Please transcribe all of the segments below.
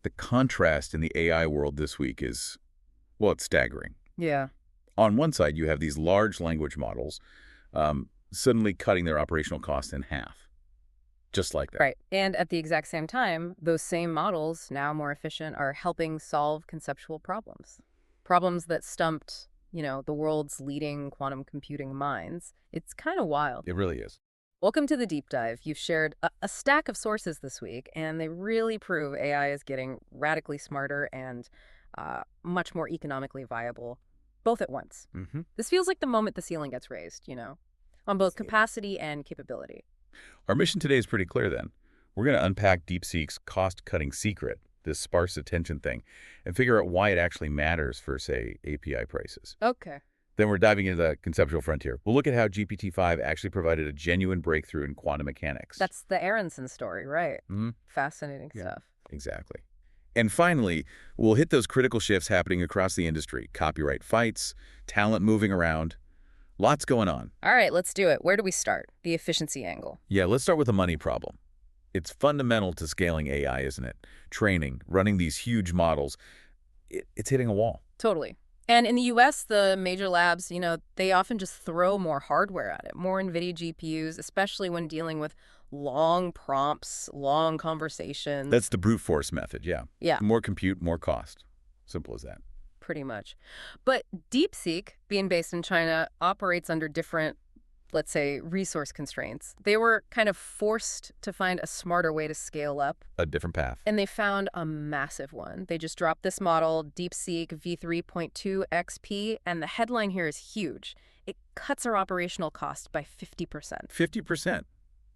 The contrast in the AI world this week is, well, it's staggering. Yeah. On one side, you have these large language models suddenly cutting their operational costs in half, just like that. Right. And at the exact same time, those same models, now more efficient, are helping solve conceptual problems. Problems that stumped, the world's leading quantum computing minds. It's kind of wild. It really is. Welcome to the deep dive. You've shared a stack of sources this week, and they really prove AI is getting radically smarter and much more economically viable, both at once. Mm-hmm. This feels like the moment the ceiling gets raised, on both capacity and capability. Our mission today is pretty clear then. We're going to unpack DeepSeek's cost-cutting secret, this sparse attention thing, and figure out why it actually matters for, say, API prices. Okay. Then we're diving into the conceptual frontier. We'll look at how GPT-5 actually provided a genuine breakthrough in quantum mechanics. That's the Aronson story, right? Mm-hmm. Fascinating stuff. Exactly. And finally, we'll hit those critical shifts happening across the industry. Copyright fights, talent moving around. Lots going on. All right, let's do it. Where do we start? The efficiency angle. Yeah, let's start with the money problem. It's fundamental to scaling AI, isn't it? Training, running these huge models, it's hitting a wall. Totally. And in the US, the major labs, they often just throw more hardware at it, more NVIDIA GPUs, especially when dealing with long prompts, long conversations. That's the brute force method, yeah. Yeah. More compute, more cost. Simple as that. Pretty much. But DeepSeek, being based in China, operates under different, let's say, resource constraints. They were kind of forced to find a smarter way to scale up. A different path. And they found a massive one. They just dropped this model, DeepSeek v3.2 XP, and the headline here is huge. It cuts our operational cost by 50%. 50%,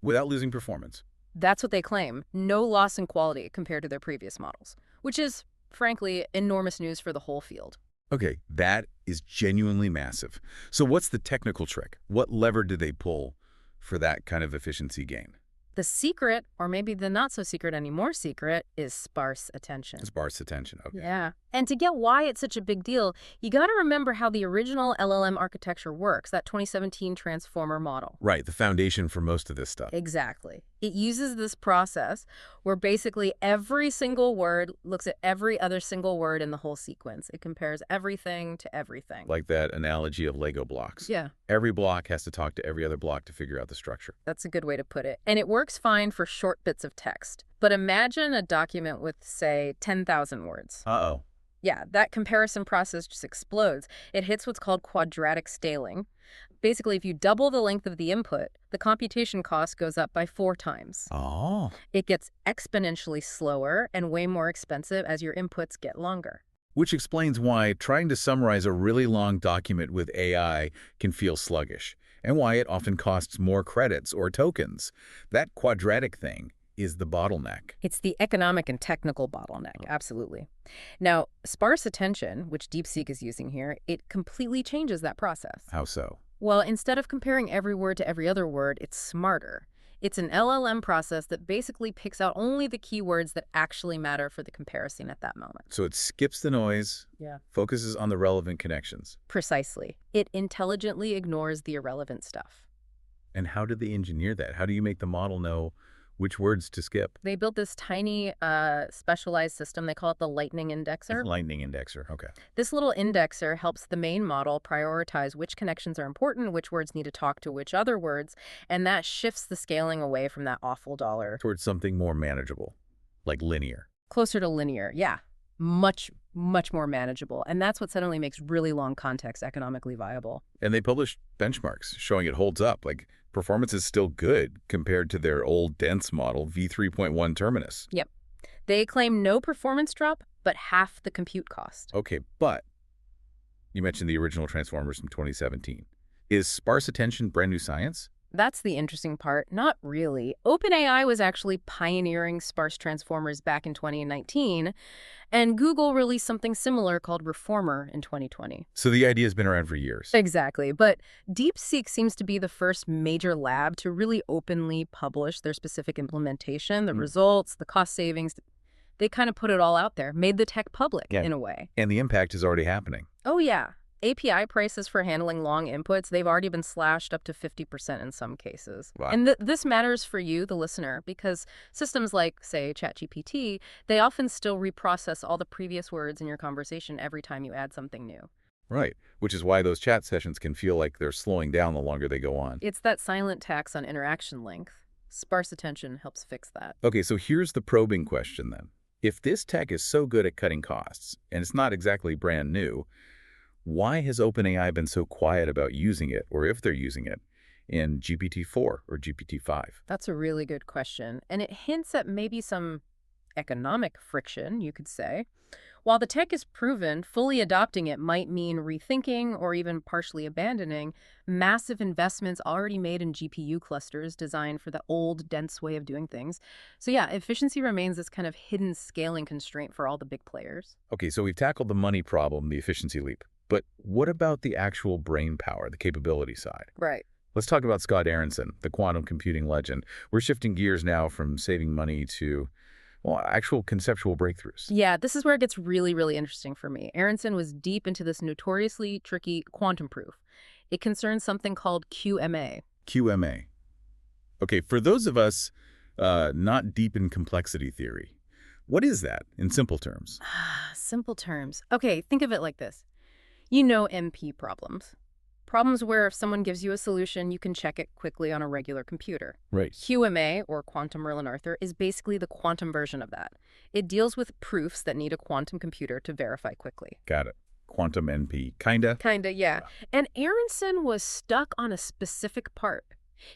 without losing performance. That's what they claim. No loss in quality compared to their previous models, which is, frankly, enormous news for the whole field. Okay, that is genuinely massive. So what's the technical trick? What lever do they pull for that kind of efficiency gain? The secret, or maybe the not-so-secret anymore secret, is sparse attention. Sparse attention, okay. Yeah. And to get why it's such a big deal, you got to remember how the original LLM architecture works, that 2017 transformer model. Right, the foundation for most of this stuff. Exactly. It uses this process where basically every single word looks at every other single word in the whole sequence. It compares everything to everything. Like that analogy of Lego blocks. Yeah. Every block has to talk to every other block to figure out the structure. That's a good way to put it. And it works fine for short bits of text. But imagine a document with, say, 10,000 words. Uh-oh. Yeah, that comparison process just explodes. It hits what's called quadratic scaling. Basically, if you double the length of the input, the computation cost goes up by 4 times. Oh. It gets exponentially slower and way more expensive as your inputs get longer. Which explains why trying to summarize a really long document with AI can feel sluggish, and why it often costs more credits or tokens. That quadratic thing is the bottleneck. It's the economic and technical bottleneck, absolutely. Now, sparse attention, which DeepSeek is using here, it completely changes that process. How so? Well, instead of comparing every word to every other word, it's smarter. It's an LLM process that basically picks out only the keywords that actually matter for the comparison at that moment. So it skips the noise, focuses on the relevant connections. Precisely. It intelligently ignores the irrelevant stuff. And how did they engineer that? How do you make the model know which words to skip? They built this tiny specialized system. They call it the lightning indexer. Lightning indexer, okay. This little indexer helps the main model prioritize which connections are important, which words need to talk to which other words, and that shifts the scaling away from that awful dollar. Towards something more manageable, like linear. Closer to linear, yeah. Much, much more manageable. And that's what suddenly makes really long context economically viable. And they published benchmarks showing it holds up. Like, performance is still good compared to their old dense model, v3.1 Terminus. Yep. They claim no performance drop, but half the compute cost. Okay, but you mentioned the original transformers from 2017. Is sparse attention brand new science? That's the interesting part. Not really. OpenAI was actually pioneering sparse transformers back in 2019, and Google released something similar called Reformer in 2020. So the idea has been around for years. Exactly. But DeepSeek seems to be the first major lab to really openly publish their specific implementation, the results, the cost savings. They kind of put it all out there, made the tech public in a way. And the impact is already happening. Oh, yeah. API prices for handling long inputs, they've already been slashed up to 50% in some cases. Wow. And this matters for you, the listener, because systems like, say, ChatGPT, they often still reprocess all the previous words in your conversation every time you add something new. Right, which is why those chat sessions can feel like they're slowing down the longer they go on. It's that silent tax on interaction length. Sparse attention helps fix that. Okay, so here's the probing question then. If this tech is so good at cutting costs, and it's not exactly brand new, why has OpenAI been so quiet about using it, or if they're using it, in GPT-4 or GPT-5? That's a really good question, and it hints at maybe some economic friction, you could say. While the tech is proven, fully adopting it might mean rethinking or even partially abandoning massive investments already made in GPU clusters designed for the old, dense way of doing things. So yeah, efficiency remains this kind of hidden scaling constraint for all the big players. Okay, so we've tackled the money problem, the efficiency leap. But what about the actual brain power, the capability side? Right. Let's talk about Scott Aaronson, the quantum computing legend. We're shifting gears now from saving money to, well, actual conceptual breakthroughs. Yeah, this is where it gets really, really interesting for me. Aronson was deep into this notoriously tricky quantum proof. It concerns something called QMA. QMA. Okay, for those of us not deep in complexity theory, what is that in simple terms? Simple terms. Okay, think of it like this. You know MP problems. Problems where if someone gives you a solution, you can check it quickly on a regular computer. Right. QMA, or quantum Merlin-Arthur, is basically the quantum version of that. It deals with proofs that need a quantum computer to verify quickly. Got it. Quantum NP. Kinda? Kinda, yeah. And Aronson was stuck on a specific part.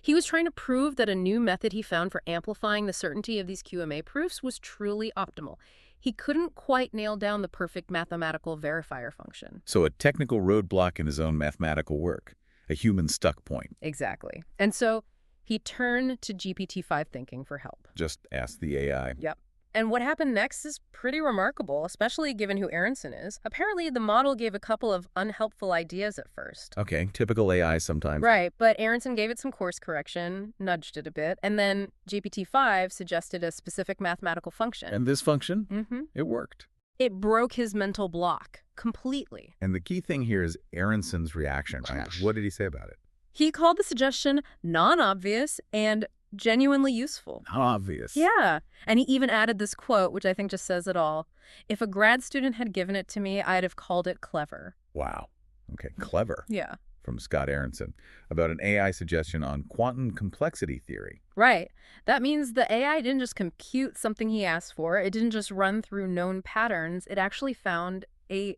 He was trying to prove that a new method he found for amplifying the certainty of these QMA proofs was truly optimal. He couldn't quite nail down the perfect mathematical verifier function. So a technical roadblock in his own mathematical work. A human stuck point. Exactly. And so he turned to GPT-5 thinking for help. Just ask the AI. Yep. And what happened next is pretty remarkable, especially given who Aronson is. Apparently, the model gave a couple of unhelpful ideas at first. Okay, typical AI sometimes. Right, but Aronson gave it some course correction, nudged it a bit, and then GPT-5 suggested a specific mathematical function. And this function, it worked. It broke his mental block completely. And the key thing here is Aronson's reaction, right? What did he say about it? He called the suggestion non-obvious and genuinely useful. How obvious. Yeah. And he even added this quote, which I think just says it all. If a grad student had given it to me, I'd have called it clever. Wow. Okay, clever. Yeah. From Scott Aaronson about an AI suggestion on quantum complexity theory. Right. That means the AI didn't just compute something he asked for. It didn't just run through known patterns. It actually found a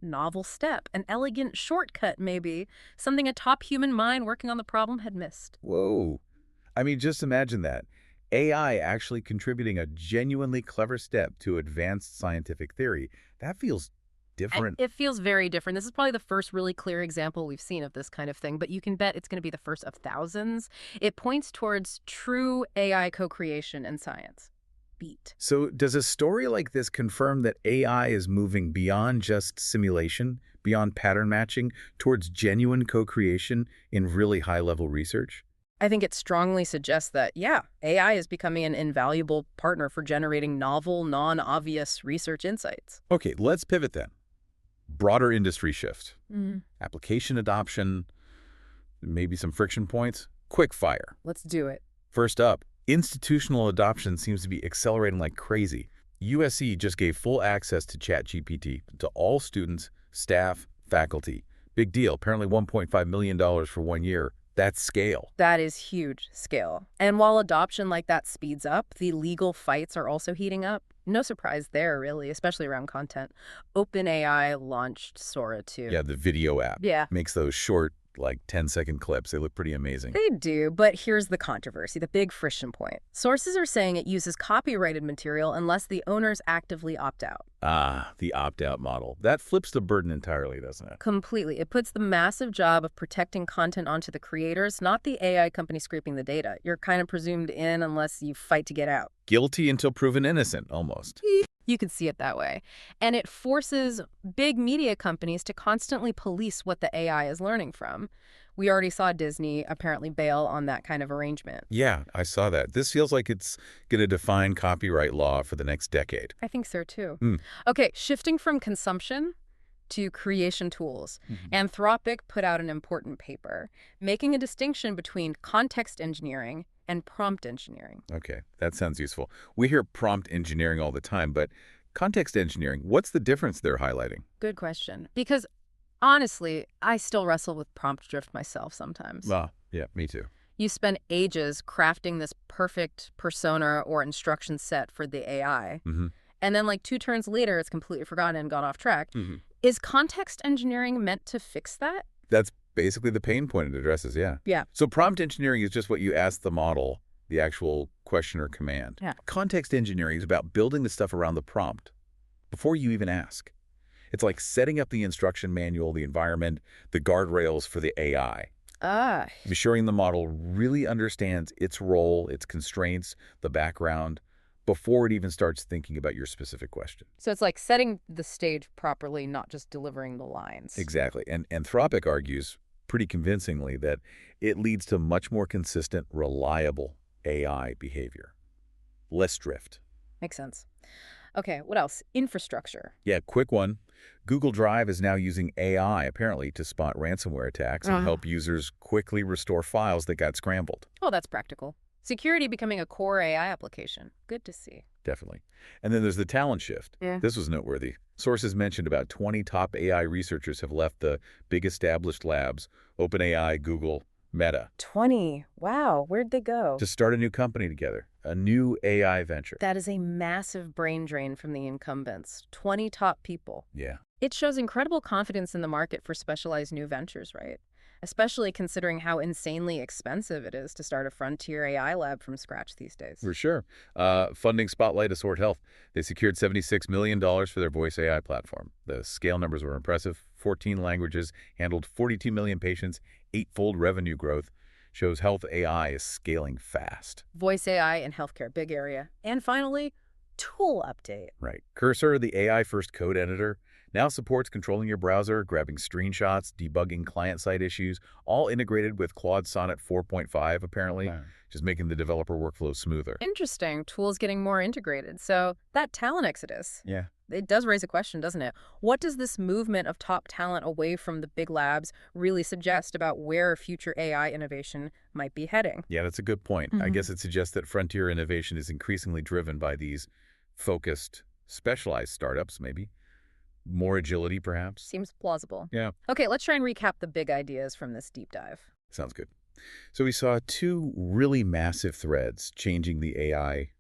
novel step, an elegant shortcut maybe, something a top human mind working on the problem had missed. Whoa. I mean, just imagine that. AI actually contributing a genuinely clever step to advanced scientific theory. That feels different. It feels very different. This is probably the first really clear example we've seen of this kind of thing, but you can bet it's going to be the first of thousands. It points towards true AI co-creation in science. Beat. So does a story like this confirm that AI is moving beyond just simulation, beyond pattern matching, towards genuine co-creation in really high-level research? I think it strongly suggests that, yeah, AI is becoming an invaluable partner for generating novel, non-obvious research insights. Okay, let's pivot then. Broader industry shift. Application adoption, maybe some friction points. Quick fire. Let's do it. First up, institutional adoption seems to be accelerating like crazy. USC just gave full access to ChatGPT to all students, staff, faculty. Big deal. Apparently $1.5 million for 1 year. That's scale. That is huge scale. And while adoption like that speeds up, the legal fights are also heating up. No surprise there, really, especially around content. OpenAI launched Sora 2. Yeah, the video app. Yeah. Makes those short, like 10-second clips. They look pretty amazing. They do, but here's the controversy, the big friction point. Sources are saying it uses copyrighted material unless the owners actively opt out. Ah, the opt-out model. That flips the burden entirely, doesn't it? Completely. It puts the massive job of protecting content onto the creators, not the AI company scraping the data. You're kind of presumed in unless you fight to get out. Guilty until proven innocent, almost. You could see it that way. And it forces big media companies to constantly police what the AI is learning from. We already saw Disney apparently bail on that kind of arrangement. Yeah, I saw that. This feels like it's going to define copyright law for the next decade. I think so, too. Okay, shifting from consumption to creation tools. Mhm. Anthropic put out an important paper, making a distinction between context engineering and prompt engineering. Okay, that sounds useful. We hear prompt engineering all the time, but context engineering, what's the difference they're highlighting? Good question. Because honestly, I still wrestle with prompt drift myself sometimes. Ah, yeah, me too. You spend ages crafting this perfect persona or instruction set for the AI, Hmm. and then like 2 turns later, it's completely forgotten and gone off track. Hmm. Is context engineering meant to fix that? That's basically the pain point it addresses, yeah. Yeah. So prompt engineering is just what you ask the model, the actual question or command. Yeah. Context engineering is about building the stuff around the prompt before you even ask. It's like setting up the instruction manual, the environment, the guardrails for the AI, Ah, ensuring the model really understands its role, its constraints, the background, before it even starts thinking about your specific question. so it's like setting the stage properly, not just delivering the lines. Exactly. And Anthropic argues pretty convincingly that it leads to much more consistent, reliable AI behavior. Less drift. Makes sense. Okay, what else? Infrastructure. Yeah, quick one. Google Drive is now using AI, apparently, to spot ransomware attacks and help users quickly restore files that got scrambled. Oh, that's practical. Security becoming a core AI application. Good to see. Definitely. And then there's the talent shift. Yeah. This was noteworthy. Sources mentioned about 20 top AI researchers have left the big established labs, OpenAI, Google, Meta, 20. Wow, where'd they go? to start a new company together, a new AI venture. That is a massive brain drain from the incumbents. 20 top people. Yeah. It shows incredible confidence in the market for specialized new ventures, right? Especially considering how insanely expensive it is to start a frontier AI lab from scratch these days. For sure. Funding Spotlight Assort Health. They secured $76 million for their voice AI platform. The scale numbers were impressive. 14 languages, handled 42 million patients, eightfold revenue growth. Shows health AI is scaling fast. Voice AI in healthcare, big area. And finally, tool update. Right. Cursor, the AI-first code editor, now supports controlling your browser, grabbing screenshots, debugging client-side issues, all integrated with Claude Sonnet 4.5, apparently, just making the developer workflow smoother. Interesting. Tools getting more integrated. So that talent exodus, Yeah. it does raise a question, doesn't it? What does this movement of top talent away from the big labs really suggest about where future AI innovation might be heading? Yeah, that's a good point. I guess it suggests that frontier innovation is increasingly driven by these focused, specialized startups, maybe. More agility, perhaps. Seems plausible. Yeah, Okay, let's try and recap the big ideas from this deep dive. sounds good. So we saw two really massive threads changing the AI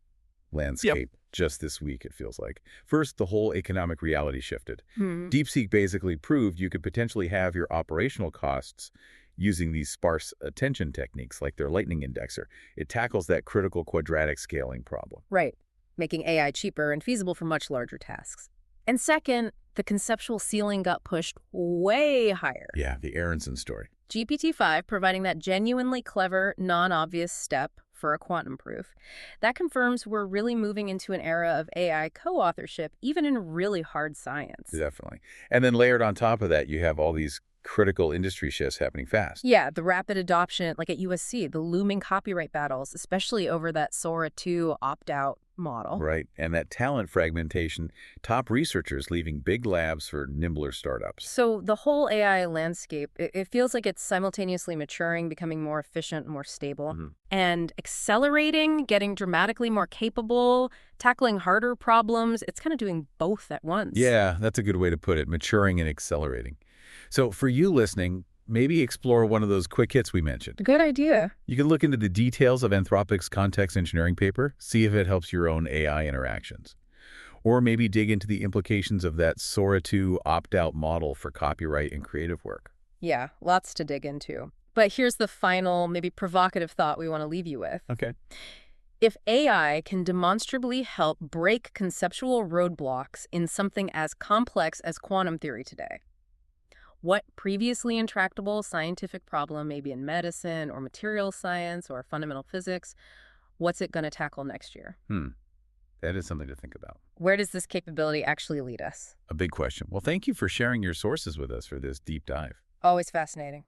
landscape just this week, it feels like. First, the whole economic reality shifted. DeepSeek basically proved you could potentially have your operational costs using these sparse attention techniques like their lightning indexer. It tackles that critical quadratic scaling problem. Right, making AI cheaper and feasible for much larger tasks. And second, the conceptual ceiling got pushed way higher. Yeah, the Aronson story. GPT-5 providing that genuinely clever, non-obvious step for a quantum proof. That confirms we're really moving into an era of AI co-authorship, even in really hard science. Definitely. And then layered on top of that, you have all these critical industry shifts happening fast. Yeah, the rapid adoption, like at USC, the looming copyright battles, especially over that Sora 2 opt-out model. Right. And that talent fragmentation, top researchers leaving big labs for nimbler startups. So the whole AI landscape, it feels like it's simultaneously maturing, becoming more efficient, more stable, and accelerating, getting dramatically more capable, tackling harder problems. It's kind of doing both at once. Yeah, that's a good way to put it, maturing and accelerating. So for you listening, maybe explore one of those quick hits we mentioned. Good idea. You can look into the details of Anthropic's context engineering paper, see if it helps your own AI interactions. Or maybe dig into the implications of that Sora 2 opt-out model for copyright and creative work. Yeah, lots to dig into. But here's the final, maybe provocative thought we want to leave you with. Okay. If AI can demonstrably help break conceptual roadblocks in something as complex as quantum theory today, what previously intractable scientific problem, maybe in medicine or material science or fundamental physics, what's it going to tackle next year? That is something to think about. Where does this capability actually lead us? A big question. Well, thank you for sharing your sources with us for this deep dive. Always fascinating.